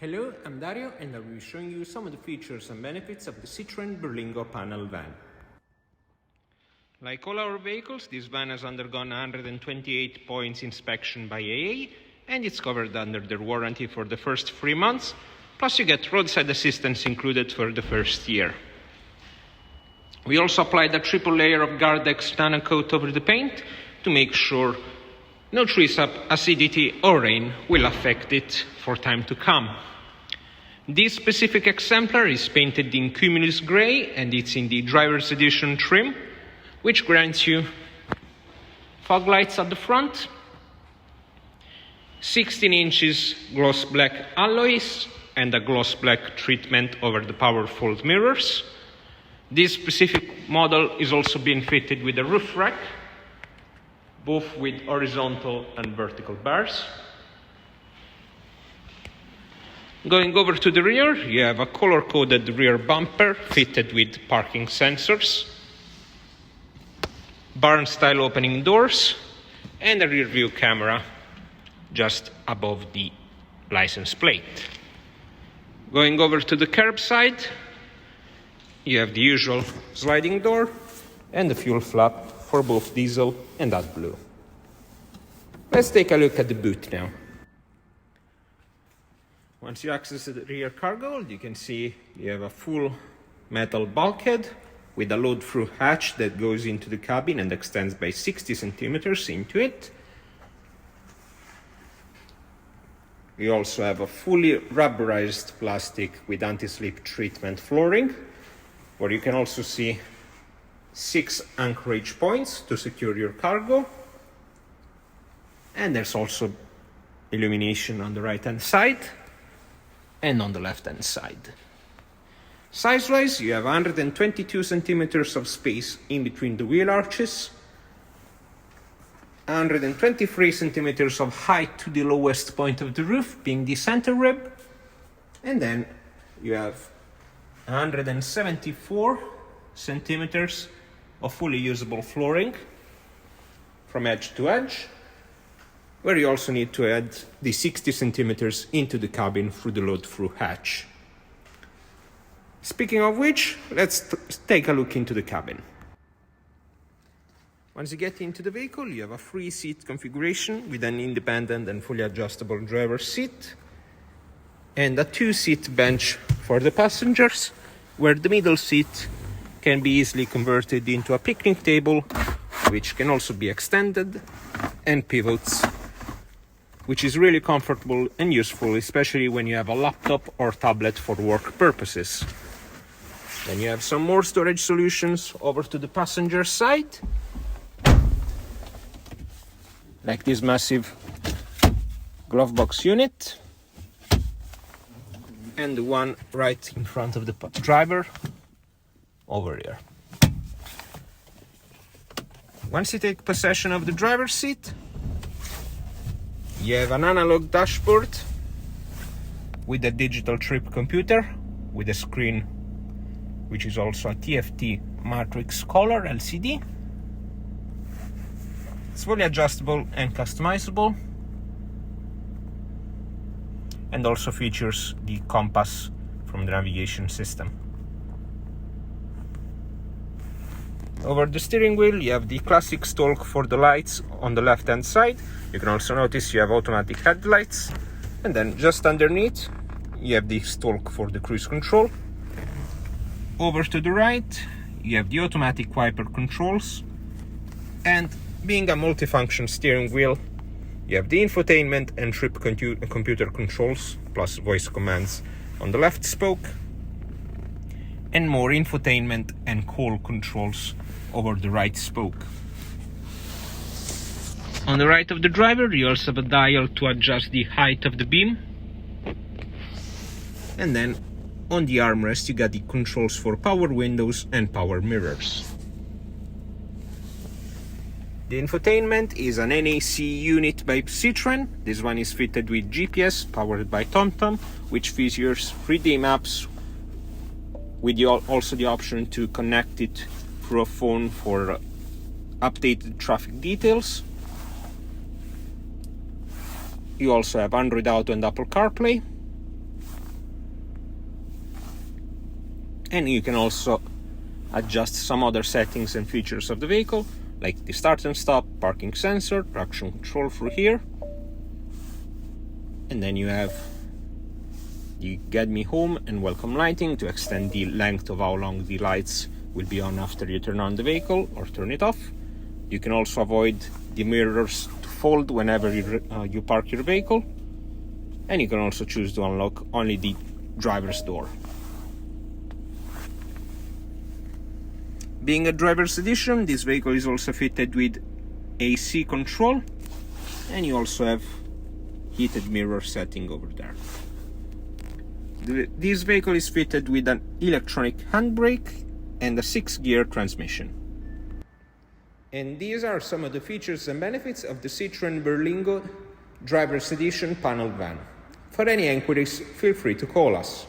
Hello, I'm Dario and I will be showing you some of the features and benefits of the Citroen Berlingo panel van. Like all our vehicles, this van has undergone 128 points inspection by AA and it's covered under their warranty for the first 3 months, plus you get roadside assistance included for the first year. We also applied a triple layer of Gardex nano coat over the paint to make sure no trace of acidity or rain will affect it for time to come. This specific exemplar is painted in Cumulus Grey and it's in the Driver's Edition trim, which grants you fog lights at the front, 16 inches gloss black alloys and a gloss black treatment over the power fold mirrors. This specific model is also being fitted with a roof rack, both with horizontal and vertical bars. Going over to the rear, you have a color-coded rear bumper fitted with parking sensors, barn-style opening doors, and a rear-view camera just above the license plate. Going over to the curb side, you have the usual sliding door and the fuel flap for both diesel and AdBlue. Let's take a look at the boot now. Once you access the rear cargo hold, you can see you have a full metal bulkhead with a load-through hatch that goes into the cabin and extends by 60 centimeters into it. We also have a fully rubberized plastic with anti-slip treatment flooring, where you can also see 6 anchorage points to secure your cargo. And there's also illumination on the right-hand side and on the left-hand side. Size-wise, you have 122 centimeters of space in between the wheel arches, 123 centimeters of height to the lowest point of the roof, being the center rib, and then you have 174 centimeters of fully usable flooring from edge to edge, where you also need to add the 60 centimeters into the cabin through the load-through hatch. Speaking of which, let's take a look into the cabin. Once you get into the vehicle, you have a 3-seat configuration with an independent and fully adjustable driver's seat and a 2-seat bench for the passengers, where the middle seat can be easily converted into a picnic table, which can also be extended, and pivots, which is really comfortable and useful, especially when you have a laptop or tablet for work purposes. Then you have some more storage solutions over to the passenger side, like this massive glove box unit, and the one right in front of the driver over here. Once you take possession of the driver's seat, you have an analog dashboard with a digital trip computer with a screen which is also a TFT matrix color LCD. It's fully adjustable and customizable, and also features the compass from the navigation system. Over the steering wheel, you have the classic stalk for the lights on the left-hand side. You can also notice you have automatic headlights. And then just underneath, you have the stalk for the cruise control. Over to the right, you have the automatic wiper controls. And being a multifunction steering wheel, you have the infotainment and trip computer controls, plus voice commands on the left spoke, and more infotainment and call controls over the right spoke. On the right of the driver, you also have a dial to adjust the height of the beam. And then on the armrest, you got the controls for power windows and power mirrors. The infotainment is an NAC unit by Citroen. This one is fitted with GPS, powered by TomTom, which features 3D maps with also the option to connect it through a phone for updated traffic details. You also have Android Auto and Apple Carplay. And you can also adjust some other settings and features of the vehicle, like the start and stop, parking sensor, traction control through here. And then you have the get me home and welcome lighting to extend the length of how long the lights will be on after you turn on the vehicle or turn it off. You can also avoid the mirrors to fold whenever you park your vehicle. And you can also choose to unlock only the driver's door. Being a driver's edition, this vehicle is also fitted with AC control, and you also have heated mirror setting over there. This vehicle is fitted with an electronic handbrake and a 6-gear transmission. And these are some of the features and benefits of the Citroen Berlingo Driver's Edition panel van. For any inquiries, feel free to call us.